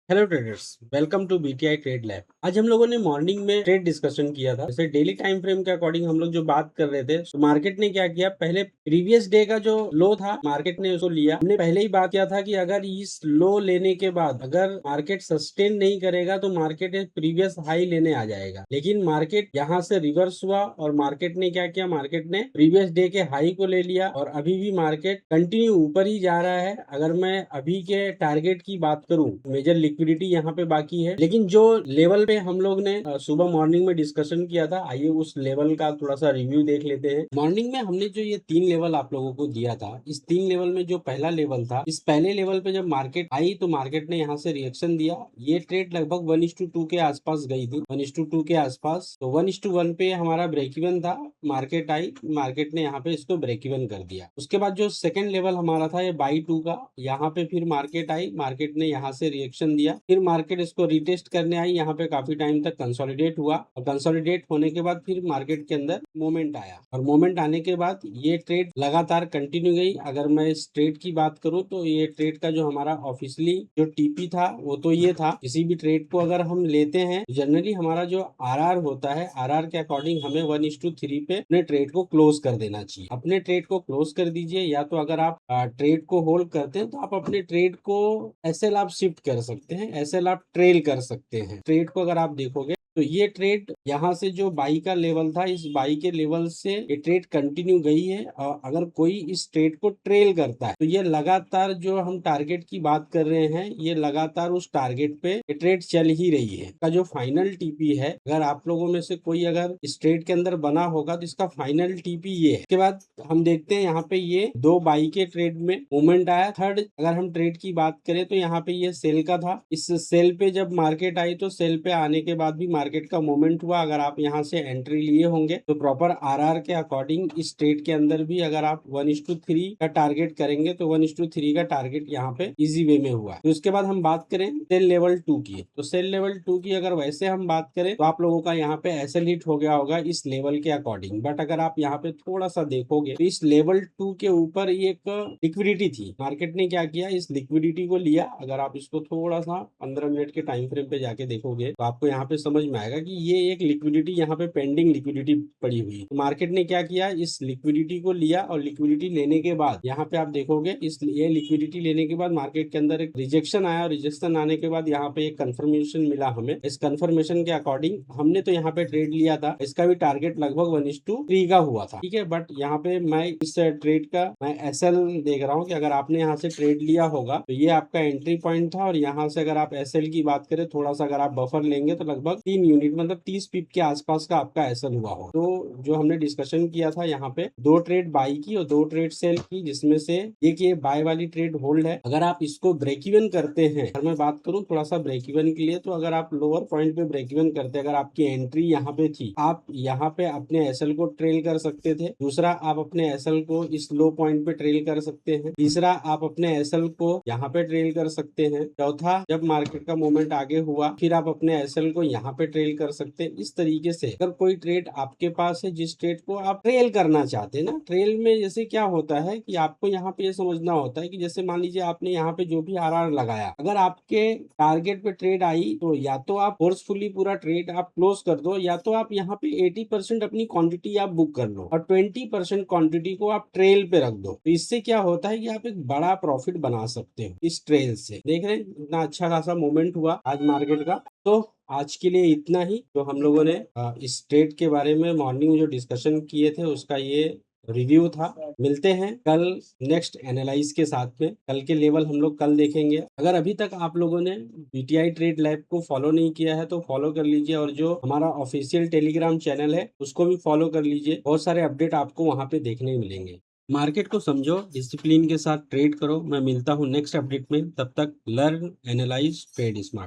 Hello traders, welcome to BTI trade lab. आज हम लोगों ने मॉर्निंग में ट्रेड डिस्कशन किया था। जैसे डेली टाइम फ्रेम के अकॉर्डिंग हम लोग जो बात कर रहे थे, तो मार्केट ने क्या किया, पहले प्रीवियस डे का जो लो था मार्केट ने उसको लिया। हमने पहले ही बात किया था कि अगर इस लो लेने के बाद अगर मार्केट सस्टेन नहीं करेगा तो मार्केट प्रीवियस हाई लेने आ जाएगा। लेकिन मार्केट यहाँ से रिवर्स हुआ और मार्केट ने क्या किया, मार्केट ने प्रीवियस डे के हाई को ले लिया और अभी भी मार्केट कंटिन्यू ऊपर ही जा रहा है। अगर मैं अभी के टारगेट की बात करूं, मेजर लिक्विडिटी यहाँ पे बाकी है, लेकिन जो लेवल पे हम लोग ने सुबह मॉर्निंग में डिस्कशन किया था, आइए उस लेवल का थोड़ा सा रिव्यू देख लेते हैं। मॉर्निंग में हमने जो ये 3 लेवल आप लोगों को दिया था, इस 3 लेवल में जो पहला लेवल था, इस पहले लेवल पे जब मार्केट आई तो मार्केट ने यहाँ से रिएक्शन दिया। ये ट्रेड लगभग 1:2 के आसपास गई थी, 1:2 के आसपास। तो 1:1 पे हमारा ब्रेक इवन था। मार्केट आई, मार्केट ने यहाँ पे इसको ब्रेक इवन कर दिया। उसके बाद जो सेकंड लेवल हमारा था ये बाई 2 का, यहाँ पे फिर मार्केट आई, मार्केट ने यहाँ से रिएक्शन दिया, फिर मार्केट इसको रिटेस्ट करने आई। यहाँ पे काफी टाइम तक कंसोलिडेट हुआ और कंसोलिडेट होने के बाद फिर मार्केट के अंदर मोमेंट आया और मोमेंट आने के बाद ये ट्रेड लगातार कंटिन्यू गई। अगर मैं इस ट्रेड की बात करूं तो ये ट्रेड का जो हमारा ऑफिशियली जो टीपी था वो तो ये था। किसी भी ट्रेड को अगर हम लेते हैं, जनरली हमारा जो आरआर होता है, आरआर के अकॉर्डिंग हमें 1:3 पे अपने ट्रेड को क्लोज कर देना चाहिए। अपने ट्रेड को क्लोज कर दीजिए, या तो अगर आप ट्रेड को होल्ड करते हैं तो आप अपने ट्रेड को एसएल आप शिफ्ट कर सकते हैं, एसएल आप ट्रेल कर सकते हैं। ट्रेड को अगर आप देखोगे तो ये ट्रेड यहाँ से जो बाई का लेवल था, इस बाई के लेवल से ये ट्रेड कंटिन्यू गई है। और अगर कोई इस ट्रेड को ट्रेल करता है तो ये लगातार जो हम टारगेट की बात कर रहे हैं, ये लगातार उस टारगेट पे ये ट्रेड चल ही रही है। का जो फाइनल टीपी है, अगर आप लोगों में से कोई अगर इस ट्रेड के अंदर बना होगा तो इसका फाइनल टीपी ये है। उसके बाद हम देखते हैं यहाँ पे ये 2 बाई के ट्रेड में मूवमेंट आया। थर्ड अगर हम ट्रेड की बात करें तो यहाँ पे ये सेल का था। इस सेल पे जब मार्केट आई तो सेल पे आने के बाद भी मार्केट का मूवमेंट हुआ। अगर आप यहाँ से एंट्री लिए होंगे तो प्रॉपर आरआर के अकॉर्डिंग इस ट्रेड के अंदर भी अगर आप 1:3 का टारगेट करेंगे तो 1:3 का टारगेट यहाँ पे इजी वे में हुआ। तो उसके बाद हम बात करें सेल लेवल 2 की, तो सेल लेवल 2 की अगर वैसे हम बात करें तो आप लोगों का यहाँ पे एसएल हिट हो गया होगा इस लेवल के अकॉर्डिंग। बट अगर आप यहाँ पे थोड़ा सा देखोगे तो इस लेवल 2 के ऊपर एक लिक्विडिटी थी। मार्केट ने क्या किया, इस लिक्विडिटी को लिया। अगर आप इसको थोड़ा सा 15 मिनट के टाइम फ्रेम पे जाके देखोगे तो आपको यहाँ पे समझ में आएगा कि ये एक लिक्विडिटी यहाँ पे पेंडिंग लिक्विडिटी पड़ी हुई है। तो मार्केट ने क्या किया, इस लिक्विडिटी को लिया और लिक्विडिटी लेने के बाद यहाँ पे आप देखोगे इस ये लिक्विडिटी लेने के बाद मार्केट के अंदर एक रिजेक्शन आया और रिजेक्शन आने के बाद यहाँ पे एक कंफर्मेशन मिला हमें। इस कंफर्मेशन के अकॉर्डिंग हमने तो यहाँ पे ट्रेड लिया था, इसका भी टारगेट लगभग 1:3 का हुआ था, ठीक है। बट यहाँ पे मैं इस ट्रेड का मैं एसएल देख रहा हूँ कि अगर आपने यहाँ से ट्रेड लिया होगा तो ये आपका एंट्री पॉइंट था। और यहाँ से अगर आप एसएल की बात करें, थोड़ा सा अगर आप बफर लेंगे तो लगभग 3 यूनिट मतलब 30 पिप के आसपास का आपका एसएल हुआ हो। तो जो हमने डिस्कशन किया था, यहाँ पे 2 ट्रेड बाई की और 2 ट्रेड सेल की, जिसमें से एक ये बाय वाली ट्रेड होल्ड है। अगर आप इसको ब्रेक इवन करते हैं, अगर मैं बात करूं थोड़ा सा ब्रेक इवन के लिए, तो अगर आप लोअर पॉइंट पे ब्रेक इवन करते हैं, अगर आपकी एंट्री यहाँ पे थी, आप यहाँ पे अपने एसएल को ट्रेल कर सकते थे। दूसरा, आप अपने एसएल को इस लो पॉइंट पे ट्रेल कर सकते हैं। तीसरा, आप अपने एसएल को यहाँ पे ट्रेल कर सकते हैं। चौथा, जब मार्केट का मूवमेंट आगे हुआ फिर आप अपने एसएल को यहाँ पे ट्रेल कर सकते हैं। इस तरीके से अगर कोई ट्रेड आपके पास है, जिस ट्रेड को आप ट्रेल करना चाहते हैं ना, ट्रेल में जैसे क्या होता है कि आपको यहाँ पे ये समझना होता है कि जैसे मान लीजिए आपने यहाँ पे जो भी आरआर लगाया, अगर आपके टारगेट पे ट्रेड आई तो या तो आप फोर्सफुली पूरा ट्रेड आप क्लोज कर दो, या तो आप यहाँ पे 80% अपनी क्वांटिटी आप बुक कर लो और 20% क्वांटिटी को आप ट्रेल पे रख दो। तो इससे क्या होता है कि आप एक बड़ा प्रॉफिट बना सकते हो इस ट्रेल से। देख रहे हैं इतना अच्छा खासा मूवमेंट हुआ आज मार्केट का। तो आज के लिए इतना ही। तो हम लोगों ने इस ट्रेड के बारे में मॉर्निंग में जो डिस्कशन किए थे उसका ये रिव्यू था। मिलते हैं कल नेक्स्ट एनालाइज के साथ में। कल के लेवल हम लोग कल देखेंगे। अगर अभी तक आप लोगों ने बीटीआई ट्रेड लैब को फॉलो नहीं किया है तो फॉलो कर लीजिए, और जो हमारा ऑफिशियल टेलीग्राम चैनल है उसको भी फॉलो कर लीजिए। बहुत सारे अपडेट आपको वहां पे देखने मिलेंगे। मार्केट को समझो, डिसिप्लिन के साथ ट्रेड करो। मैं मिलता हूँ नेक्स्ट अपडेट में, तब तक लर्न, एनालाइज, ट्रेड स्मार्ट।